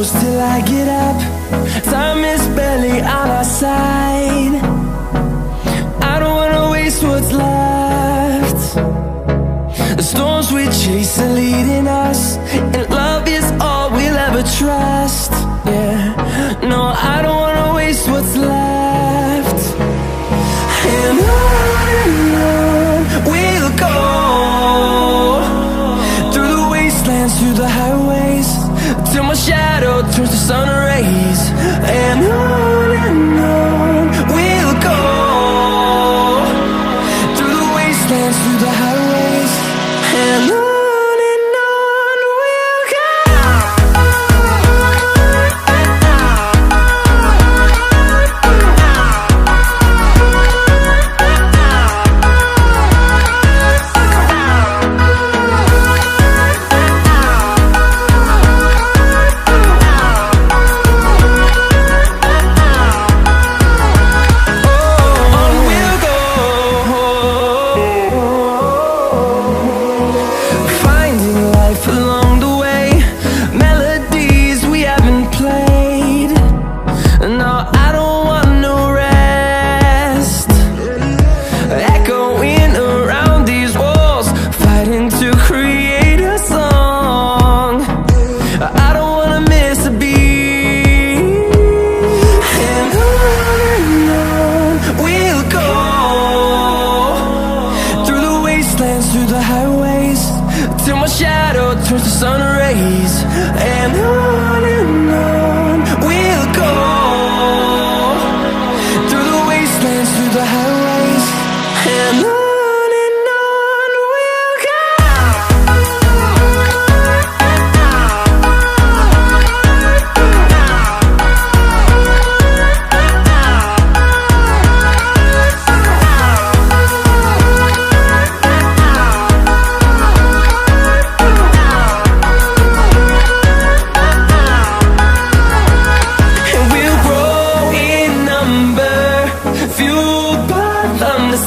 close till I get up. Time is barely on our side. I don't wanna waste what's left. The storms we chase are leading us, and love is all we'll ever trust. Yeah, no, I don't wanna waste what's left. And on we'll go, through the wastelands, through the highways, till my shadow turns to sun rays. And on we'll go, through the wastelands, through the highways, and on we'll go. Through the highways, till my shadow turns to sun rays. And on we'll go, through the wastelands, through the highways, and on we'll go.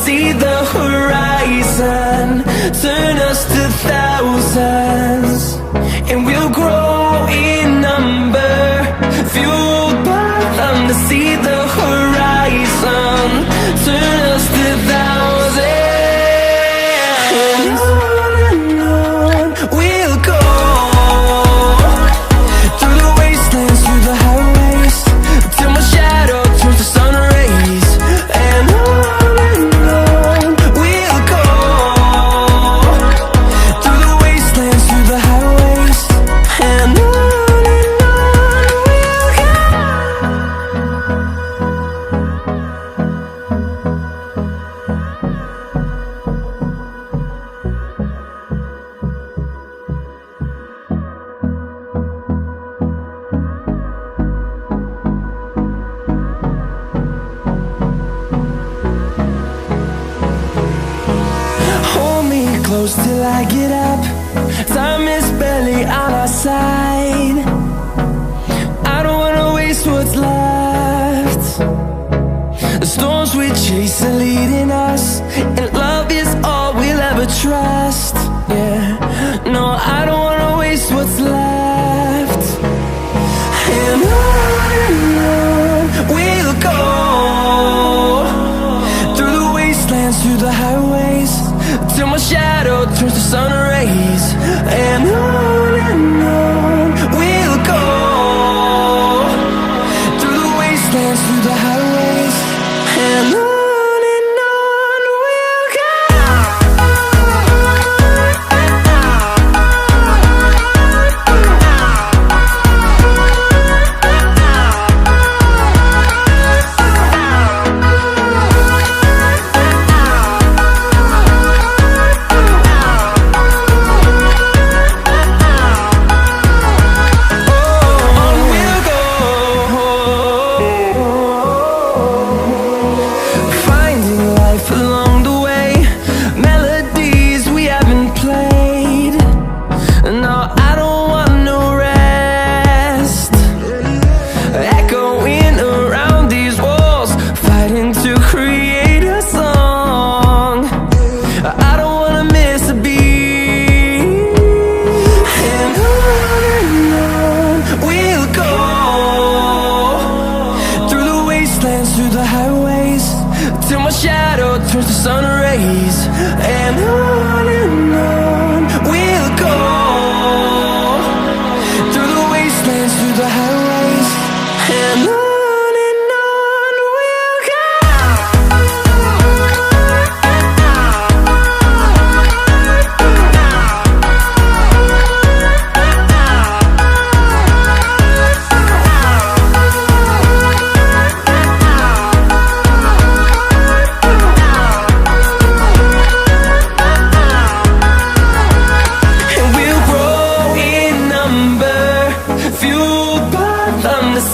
See the horizon, turn us to thousands, and we'll grow in number, fueled by them. To see the horizon, turn us to thousands, and on we'll go, through the wastelands, through the highways, till my shadow turns to sun rays. And close till I get up. Time is barely on our side. I don't wanna waste what's left. The storms we chase are leading us, and love is all we'll ever trust. Yeah, no, I don't wanna waste what's left. And on we'll go, through the wastelands, through the highways, till my shadow turns to sun rays. And on we'll go, through the wastelands, through the highways, and on we'll go. till my shadow turns to sun rays. And on we'll go, through the wastelands, through the highways, and on we'll go.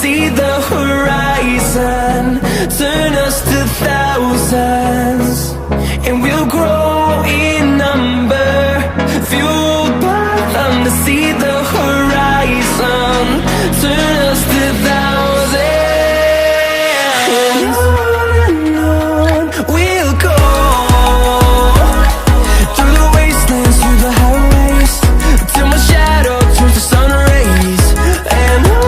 See the horizon, turn us to thousands, and we'll grow in number, fueled by them to see the horizon, turn us to thousands, and on we'll go, through the wastelands, through the highways, till my shadow turns to sun rays, and on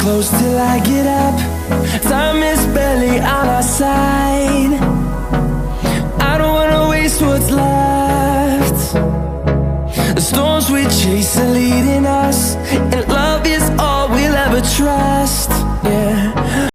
close till I get up. Time is barely on our side. I don't wanna waste what's left. The storms we chase are leading us, and love is all we'll ever trust.